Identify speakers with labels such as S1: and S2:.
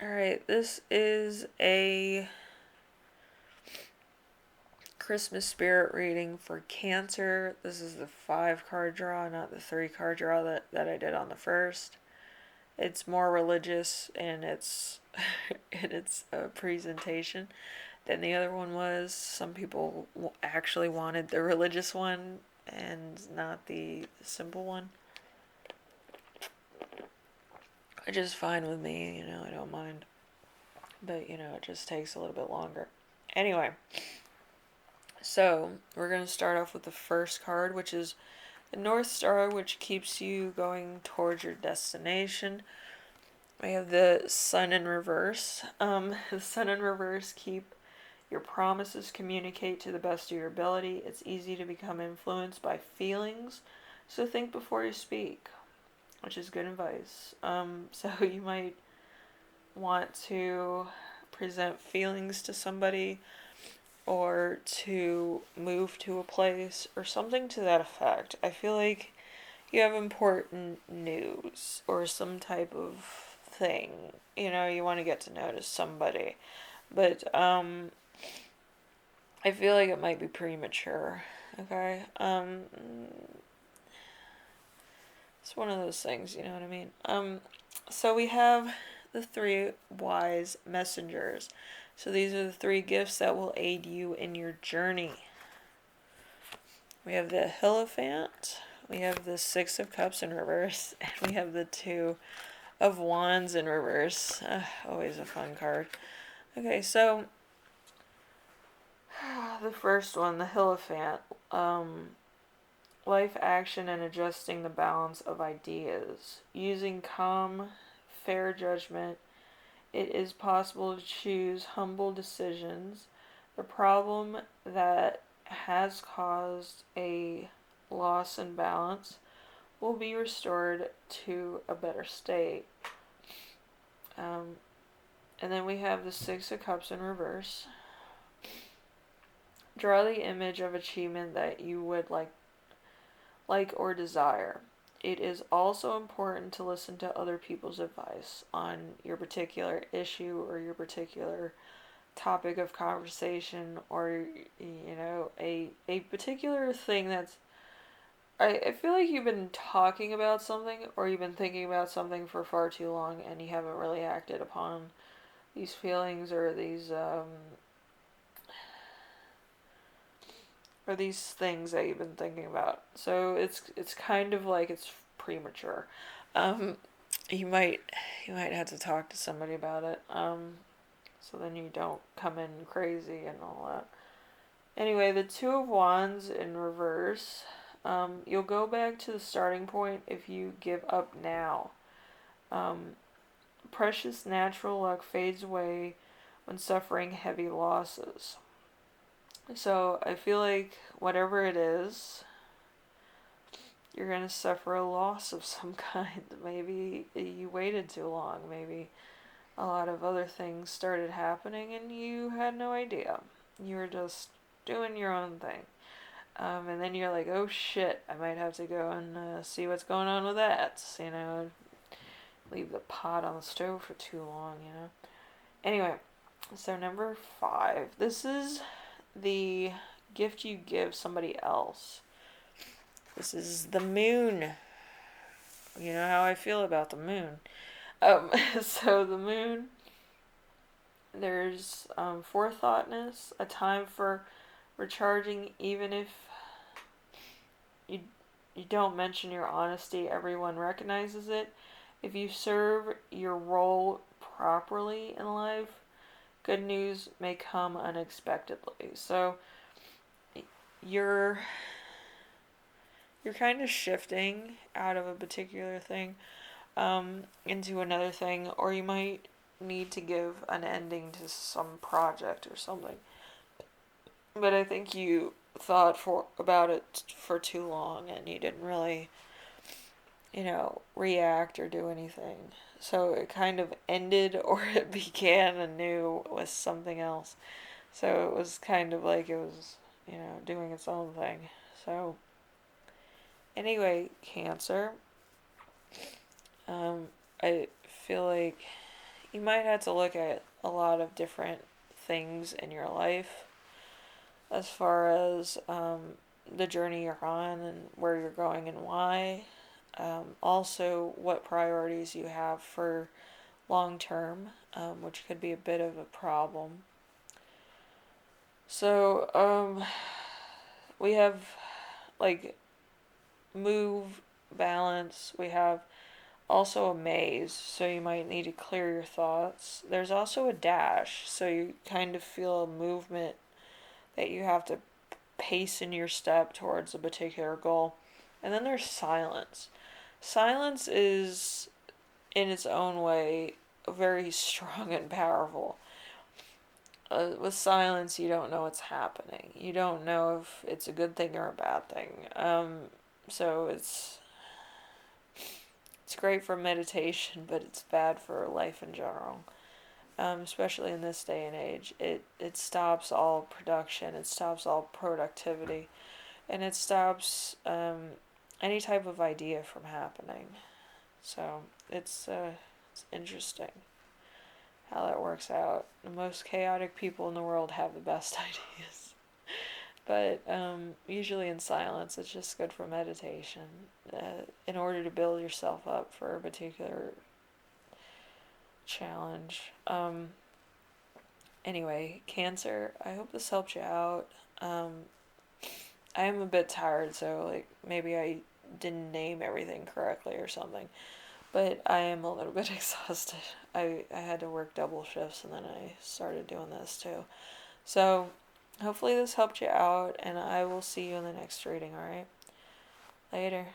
S1: Alright, this is a Christmas spirit reading for Cancer. This is the 5 card draw, not the 3 card draw that I did on the first. It's more religious in its in its presentation than the other one was. Some people actually wanted the religious one and not the simple one, which is fine with me, I don't mind. But, it just takes a little bit longer. Anyway, so we're going to start off with the first card, which is the North Star, which keeps you going towards your destination. We have the Sun in reverse. The Sun in reverse, keep your promises, communicate to the best of your ability. It's easy to become influenced by feelings, so think before you speak, which is good advice. So you might want to present feelings to somebody or to move to a place or something to that effect. I feel like you have important news or some type of thing, you want to get to notice somebody. But I feel like it might be premature. Okay? It's one of those things, you know what I mean? So we have the 3 wise messengers. So these are the 3 gifts that will aid you in your journey. We have the Hierophant, we have the 6 of Cups in reverse, and we have the 2 of Wands in reverse. Always a fun card. Okay, so the first one, the Hierophant. Life action and adjusting the balance of ideas. Using calm, fair judgment, it is possible to choose humble decisions. The problem that has caused a loss in balance will be restored to a better state. And then we have the 6 of Cups in reverse. Draw the image of achievement that you would like or desire. It is also important to listen to other people's advice on your particular issue or your particular topic of conversation, or a particular thing that's I feel like you've been talking about something or you've been thinking about something for far too long and you haven't really acted upon these feelings or these things that you've been thinking about. So it's kind of like it's premature. Um, you might have to talk to somebody about it. So then you don't come in crazy and all that. Anyway, the 2 of Wands in reverse. You'll go back to the starting point if you give up now. Precious natural luck fades away when suffering heavy losses. So I feel like whatever it is, you're going to suffer a loss of some kind. Maybe you waited too long. Maybe a lot of other things started happening and you had no idea. You were just doing your own thing. And then you're like, oh shit, I might have to go and see what's going on with that. Leave the pot on the stove for too long. Anyway, so number 5. This is the gift you give somebody else. This is the moon. You know how I feel about the moon. So the moon, there's forethoughtness, a time for recharging, even if you don't mention your honesty, everyone recognizes it. If you serve your role properly in life, good news may come unexpectedly. So you're kind of shifting out of a particular thing into another thing, or you might need to give an ending to some project or something. But I think you thought about it for too long and you didn't really, react or do anything. So it kind of ended or it began anew with something else. So it was kind of like it was, doing its own thing. So anyway, Cancer, I feel like, you might have to look at a lot of different things in your life as far as the journey you're on and where you're going and why. Also, what priorities you have for long term, which could be a bit of a problem. So, we have like move, balance, we have also a maze, so you might need to clear your thoughts. There's also a dash, so you kind of feel a movement that you have to pace in your step towards a particular goal. And then there's silence. Silence is, in its own way, very strong and powerful. With silence, you don't know what's happening. You don't know if it's a good thing or a bad thing. So it's great for meditation, but it's bad for life in general. Especially in this day and age, it stops all production. It stops all productivity, and it stops any type of idea from happening. So it's interesting how that works out. The most chaotic people in the world have the best ideas. But usually in silence, it's just good for meditation. In order to build yourself up for a particular challenge. Anyway, Cancer, I hope this helped you out. I am a bit tired, so like maybe I didn't name everything correctly or something. But I am a little bit exhausted. I had to work double shifts and then I started doing this too. So hopefully this helped you out, and I will see you in the next reading, alright? Later.